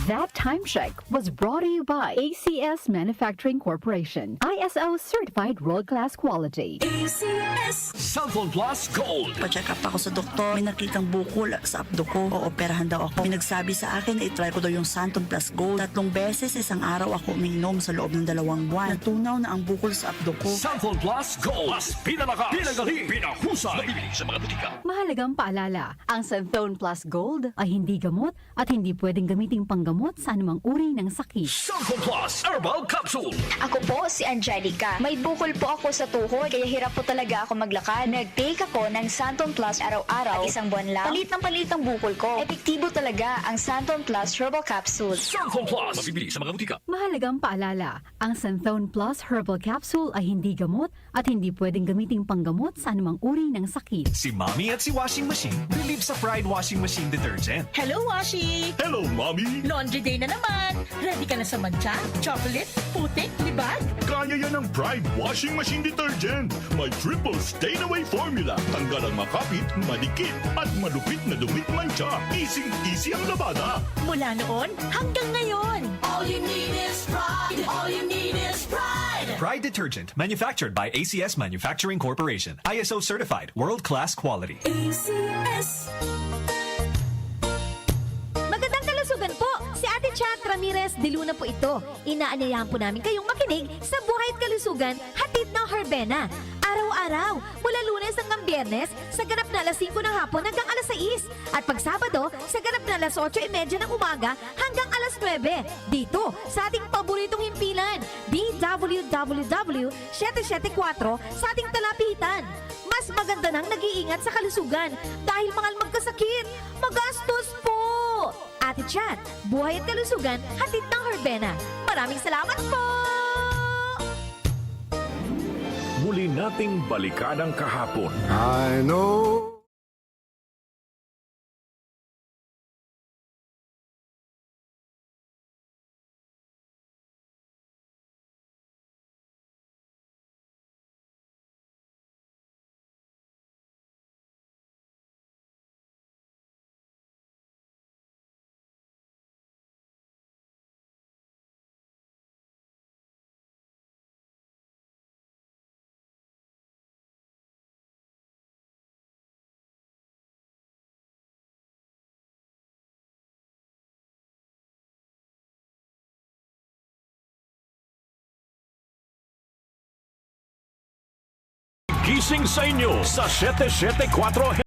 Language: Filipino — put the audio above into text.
That time check was brought to you by ACS Manufacturing Corporation. ISO certified world-class quality. Cellphone Plus Gold. Pa-check up ako sa doktor. May nakitang bukol sa abdo ko. Ooperahan daw ako. May nagsabi sa akin na itry ko daw yung Santon Plus Gold. 3 beses isang araw ako umiinom sa loob ng 2 buwan. Natunaw na ang bukol sa abdo ko. Cellphone Plus Gold. Mas pinalakas, pinagaling, pinahusay. Nabibili sa mga butika. Mahalagang paalala, ang Santhone Plus Gold ay hindi gamot at hindi pwedeng gamiting panggamot sa anumang uri ng sakit. Cellphone Plus Herbal Capsule. Ako po si Angelica. May bukol po ako sa tuhod kaya hirap po talaga ako maglakad. Nag-take ako ng Santon Plus araw-araw at 1 buwan lang. Palit ng palit ang bukol ko. Epektibo talaga ang Santon Plus Herbal Capsule. Cellphone Plus. Mabibili sa mga butika. Mahalagang paalala, ang Santhone Plus Herbal Capsule ay hindi gamot at hindi pwedeng gamiting panggamot sa anumang uri ng sakit. Si Mommy at si Washing Machine believe sa Pride Washing Machine Detergent. Hello, Washi! Hello, Mommy. Laundry day na naman! Ready ka na sa mancha, chocolate, putik, libag? Kaya yan ang Pride Washing Machine Detergent. May triple stain-away formula. Tanggal ang makapit, madikit, at malupit na dumit mancha. Easy ang labada. Mula noon hanggang ngayon. All you need is pride. All you need is pride. Pride Detergent, manufactured by ACS Manufacturing Corporation. ISO certified, world-class quality. ACS. Magandang kalusugan po! Si Ate Chat Ramirez de Luna po ito. Inaanyayahan po namin kayong makinig sa Buhay at Kalusugan, hatid ng Herbena. Araw-araw, mula Lunes hanggang Biyernes, sa ganap na alas 5 ng hapon hanggang alas 6. At pag Sabado, sa ganap na alas 8:30 ng umaga hanggang alas 9. Dito, sa ating paboritong himpilan, DWWW 774 sa ating talapitan. Mas maganda nang nag-iingat sa kalusugan dahil mahal magkasakit. Magastos po! Ate Chat, Buhay at Kalusugan, hatid ng Herbena. Maraming salamat po! Muli nating balikan ang kahapon. I know. Gising sa inyo sa 774